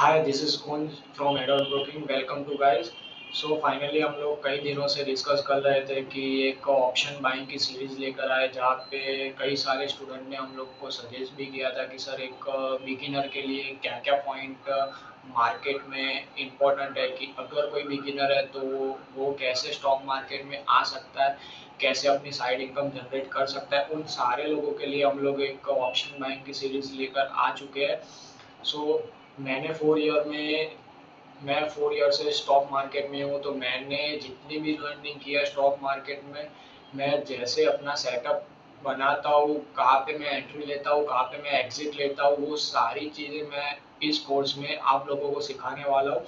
Hi, this is Kunj from Adult Broking. Welcome to guys. So finally हम लोग कई दिनों से डिस्कस कर रहे थे कि एक ऑप्शन बाइंग की सीरीज़ लेकर आए, जहाँ पे कई सारे स्टूडेंट ने हम लोग को सजेस्ट भी किया था कि सर एक बिगिनर के लिए क्या क्या पॉइंट मार्केट में इम्पोर्टेंट है, कि अगर कोई बिगिनर है तो वो कैसे स्टॉक मार्केट में आ सकता है, कैसे अपनी साइड इनकम जनरेट कर सकता है। उन सारे लोगों के लिए हम लोग एक ऑप्शन बाइंग की सीरीज़ लेकर आ चुके हैं। सो मैंने 4 ईयर से स्टॉक मार्केट में हूँ, तो मैंने जितनी भी लर्निंग किया है स्टॉक मार्केट में, मैं जैसे अपना सेटअप बनाता हूँ, कहाँ पे मैं एंट्री लेता हूँ, कहाँ पे मैं एग्जिट लेता हूँ, वो सारी चीज़ें मैं इस कोर्स में आप लोगों को सिखाने वाला हूँ।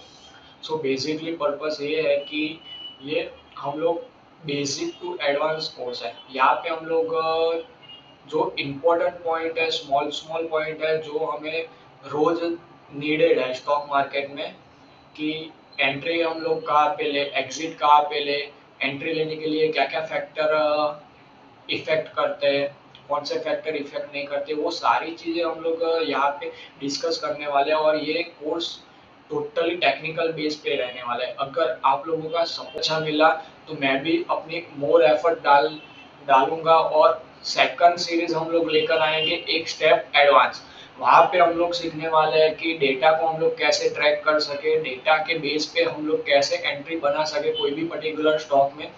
सो बेसिकली पर्पस ये है कि ये हम लोग बेसिक टू एडवांस कोर्स है। यहाँ पे हम लोग जो इम्पोर्टेंट पॉइंट है, स्मॉल स्मॉल पॉइंट है जो हमें रोज नीडेड है स्टॉक मार्केट में, कि एंट्री हम लोग कहाँ पे ले, एग्जिट कहाँ पे ले, एंट्री लेने के लिए क्या क्या फैक्टर इफेक्ट करते हैं, कौन से फैक्टर इफेक्ट नहीं करते, वो सारी चीज़ें हम लोग यहाँ पे डिस्कस करने वाले हैं। और ये कोर्स टोटली टेक्निकल बेस पे रहने वाला है। अगर आप लोगों का सब अच्छा मिला तो मैं भी अपनी मोर एफर्ट डालूंगा, और सेकंड सीरीज हम लोग लेकर आएंगे एक स्टेप एडवांस। वहाँ पे हम लोग सीखने वाले हैं कि डेटा को हम लोग कैसे ट्रैक कर सके, डेटा के बेस पे हम लोग कैसे एंट्री बना सके कोई भी पर्टिकुलर स्टॉक में।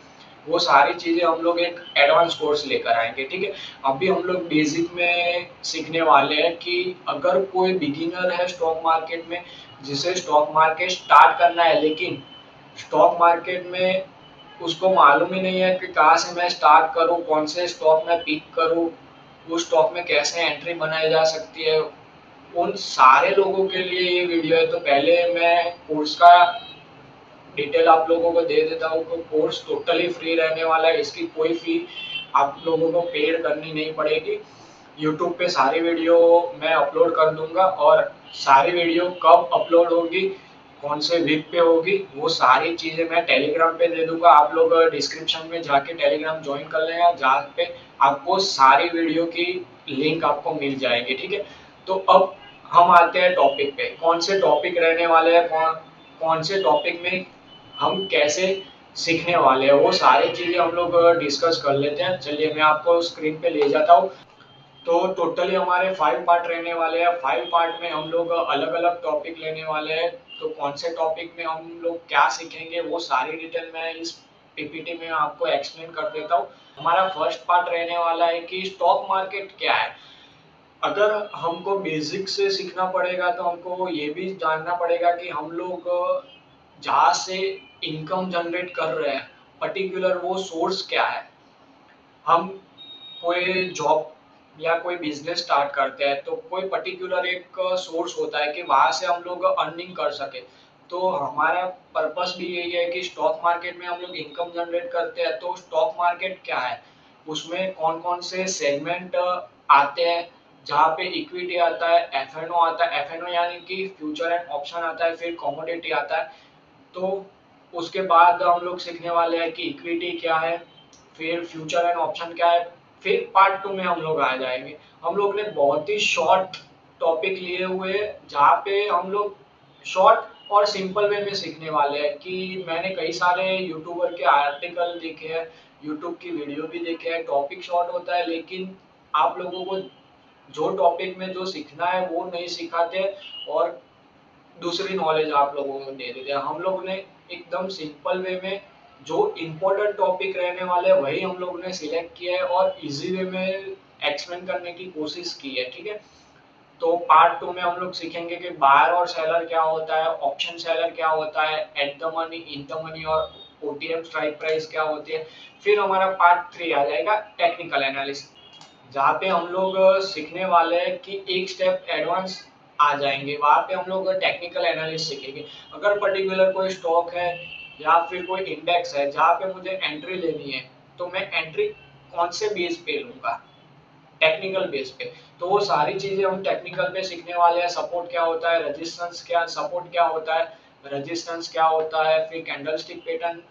वो सारी चीज़ें हम लोग एक एडवांस कोर्स लेकर आएंगे, ठीक है। अभी हम लोग बेसिक में सीखने वाले हैं कि अगर कोई बिगिनर है स्टॉक मार्केट में, जिसे स्टॉक मार्केट स्टार्ट करना है, लेकिन स्टॉक मार्केट में उसको मालूम ही नहीं है कि कहाँ से मैं स्टार्ट करूँ, कौन से स्टॉक में पिक करूँ, उस स्टॉक में कैसे एंट्री बनाई जा सकती है, उन सारे लोगों के लिए ये वीडियो है। तो पहले मैं कोर्स का डिटेल आप लोगों को दे देता हूँ। तो कोर्स टोटली फ्री रहने वाला है, इसकी कोई फी आप लोगों को पेड करनी नहीं पड़ेगी। यूट्यूब पे सारी वीडियो मैं अपलोड कर दूंगा, और सारी वीडियो कब अपलोड होगी, कौन से वीक पे होगी, वो सारी चीज़ें मैं टेलीग्राम पे दे दूंगा। आप लोग डिस्क्रिप्शन में जाके टेलीग्राम ज्वाइन कर लेना, जहाँ पे आपको सारी वीडियो की लिंक आपको मिल जाएगी, ठीक है। तो अब हम आते हैं टॉपिक पे, कौन से टॉपिक रहने वाले हैं, कौन कौन से टॉपिक में हम कैसे सीखने वाले हैं, वो सारी चीज़ें हम लोग डिस्कस कर लेते हैं। चलिए मैं आपको स्क्रीन पे ले जाता हूँ। तो टोटली हमारे 5 पार्ट रहने वाले हैं। 5 पार्ट में हम लोग अलग अलग टॉपिक लेने वाले हैं। तो कौन से टॉपिक में हम लोग क्या सीखेंगे, वो सारी डिटेल मैं इस पीपीटी में आपको एक्सप्लेन कर देता हूँ। हमारा फर्स्ट पार्ट रहने वाला है कि स्टॉक मार्केट क्या है। अगर हमको बेसिक से सीखना पड़ेगा तो हमको ये भी जानना पड़ेगा कि हम लोग जहाँ से इनकम जनरेट कर रहे हैं, पर्टिकुलर वो सोर्स क्या है। हम कोई जॉब या कोई बिजनेस स्टार्ट करते हैं तो कोई पर्टिकुलर एक सोर्स होता है कि वहां से हम लोग अर्निंग कर सके। तो हमारा पर्पस भी यही है कि स्टॉक मार्केट में हम लोग इनकम जनरेट करते हैं। तो स्टॉक मार्केट क्या है, उसमें कौन कौन से सेगमेंट आते हैं, जहाँ पे इक्विटी आता है, एफएनओ आता है, एफएनओ यानी कि फ्यूचर एंड ऑप्शन आता है, फिर कमोडिटी आता है। तो उसके बाद हम लोग सीखने वाले हैं कि इक्विटी क्या है, फिर फ्यूचर एंड ऑप्शन क्या है। फिर पार्ट 2 में हम लोग आ जाएंगे। हम लोग ने बहुत ही शॉर्ट टॉपिक लिए हुए हैं, जहाँ पे हम लोग शॉर्ट और सिंपल वे में सीखने वाले हैं। कि मैंने कई सारे यूट्यूबर के आर्टिकल देखे हैं, यूट्यूब की वीडियो भी देखे हैं। टॉपिक शॉर्ट होता है, लेकिन आप लोगों को जो टॉपिक में जो सीखना है वो नहीं सिखाते, और दूसरी नॉलेज आप लोगों को दे देते हैं। हम लोग ने एकदम सिंपल वे में जो इम्पोर्टेंट टॉपिक रहने वाले हैं वही हम लोग ने सिलेक्ट किया है, और इजी वे में एक्सप्लेन करने की कोशिश की है, ठीक है। तो पार्ट 2 में हम लोग सीखेंगे कि बायर और सेलर क्या होता है, ऑप्शन सेलर क्या होता है, at the money, in the money और ओटीएम स्ट्राइक प्राइस क्या होती है। फिर हमारा पार्ट 3 आ जाएगा, टेक्निकल एनालिसिस, जहाँ पे हम लोग सीखने वाले हैं कि एक स्टेप एडवांस आ जाएंगे। वहाँ पे हम लोग टेक्निकल एनालिसिस सीखेंगे। अगर पर्टिकुलर कोई स्टॉक है या फिर कोई इंडेक्स है जहाँ पे मुझे एंट्री लेनी है, तो मैं एंट्री कौन से बेस पे लूंगा, टेक्निकल बेस पे। तो वो सारी चीजें हम टेक्निकल पे सीखने वाले हैं। सपोर्ट क्या होता है, रेजिस्टेंस क्या, सपोर्ट क्या होता है, रेजिस्टेंस क्या होता है, फिर कैंडलस्टिक पैटर्न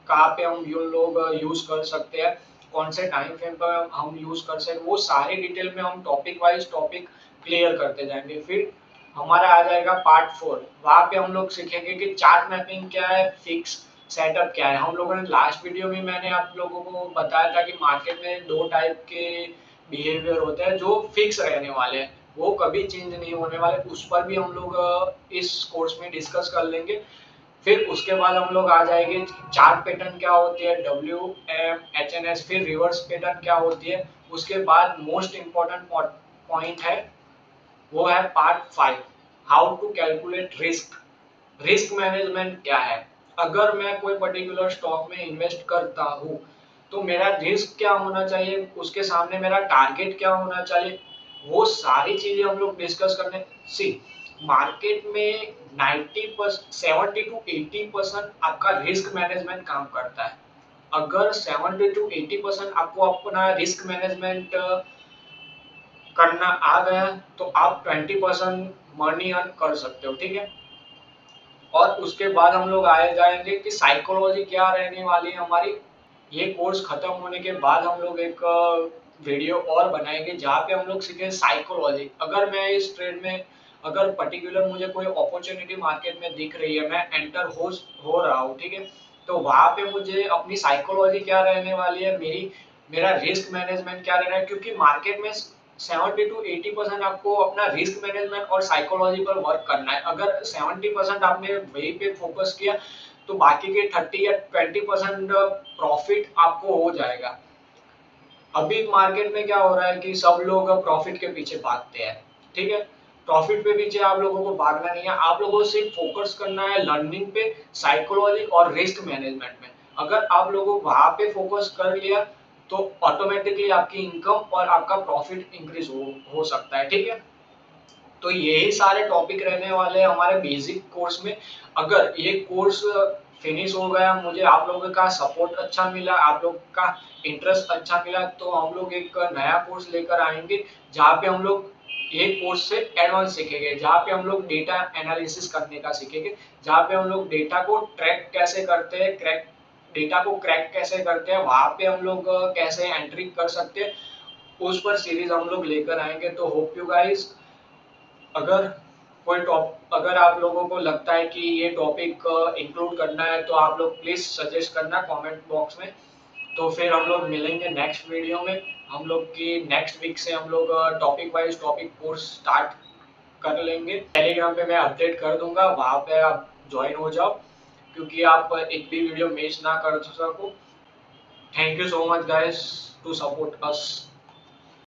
कहाँ पे हम ये लोग यूज कर सकते हैं, कौन से टाइम फ्रेम पर हम यूज कर सकते हैं, वो सारी डिटेल में हम टॉपिक वाइज टॉपिक क्लियर करते जाएंगे। फिर हमारा आ जाएगा पार्ट 4। वहाँ पे हम लोग सीखेंगे कि चार्ट मैपिंग क्या है, फिक्स सेटअप क्या है। हम लोगों ने लास्ट वीडियो में मैंने आप लोगों को बताया था कि मार्केट में 2 टाइप के बिहेवियर होते हैं जो फिक्स रहने वाले हैं, वो कभी चेंज नहीं होने वाले। उस पर भी हम लोग इस कोर्स में डिस्कस कर लेंगे। फिर उसके बाद हम लोग आ जाएंगे चार्ट पैटर्न क्या होती है, WM HNS, फिर रिवर्स पैटर्न क्या होती है। उसके बाद मोस्ट इम्पोर्टेंट पॉइंट है, वो है part 5, how to calculate risk. Risk management क्या है। अगर मैं कोई पर्टिकुलर स्टॉक में इन्वेस्ट करता हूँ तो मेरा रिस्क क्या होना चाहिए, उसके सामने मेरा टारगेट क्या होना चाहिए, वो सारी चीजें हम लोग डिस्कस करने। सी, मार्केट में 70 to 80% आपका रिस्क मैनेजमेंट काम करता है। अगर 70 to 80% आपको अपना रिस्क मैनेजमेंट करना आ गया तो आप 20% मनी अर्न कर सकते हो, ठीक है। और उसके बाद हम लोग आए जाएंगे कि साइकोलॉजी क्या रहने वाली है हमारी। ये कोर्स खत्म होने के बाद हम लोग एक वीडियो और बनाएंगे जहाँ पे हम लोग सीखें साइकोलॉजी। अगर मैं इस ट्रेड में, अगर पर्टिकुलर मुझे कोई अपॉर्चुनिटी मार्केट में दिख रही है, मैं एंटर हो रहा हूँ, ठीक है, तो वहाँ पे मुझे अपनी साइकोलॉजी क्या रहने वाली है, मेरा रिस्क मैनेजमेंट क्या रहना है। क्योंकि मार्केट में 70 to 80% आपको अपना रिस्क मैनेजमेंट और साइकोलॉजी पर वर्क करना है। अगर 70% आपने वही पे फोकस किया तो बाकी के 30 या 20% प्रॉफिट आपको हो जाएगा। अभी मार्केट में क्या हो रहा है कि सब लोग प्रॉफिट के पीछे भागते हैं, ठीक है। प्रॉफिट पे पीछे आप लोगों को भागना नहीं है, आप लोगों को सिर्फ फोकस करना है लर्निंग पे, साइकोलॉजी और रिस्क मैनेजमेंट में। अगर आप लोगों को वहां पे फोकस कर लिया तो ऑटोमेटिकली आपकी इनकम और आपका प्रॉफिट इंक्रीज हो सकता है, ठीक है। तो यही सारे टॉपिक रहने वाले हैं हमारे बेसिक कोर्स में। अगर ये कोर्स फिनिश हो गया, मुझे आप लोगों का सपोर्ट अच्छा मिला, आप लोग का इंटरेस्ट अच्छा मिला, तो हम लोग एक नया कोर्स लेकर आएंगे जहाँ पे हम लोग ये कोर्स से एडवांस सीखेंगे, जहाँ पे हम लोग डेटा एनालिसिस करने का सीखेंगे, जहाँ पे हम लोग डेटा को ट्रैक कैसे करते हैं, डेटा को क्रैक कैसे करते हैं, वहाँ पे हम लोग कैसे एंट्री कर सकते हैं, उस पर सीरीज हम लोग लेकर आएंगे। तो होप यू गाइस, अगर अगर आप लोगों को लगता है कि ये टॉपिक इंक्लूड करना है तो आप लोग प्लीज सजेस्ट करना कमेंट बॉक्स में। तो फिर हम लोग मिलेंगे नेक्स्ट वीडियो में। हम लोग की नेक्स्ट वीक से हम लोग topic wise topic course start कर लेंगे। टेलीग्राम पे मैं अपडेट कर दूंगा, वहां पे आप ज्वाइन हो जाओ, क्योंकि आप एक भी वीडियो मिस ना कर सको। Thank you so much guys to support us.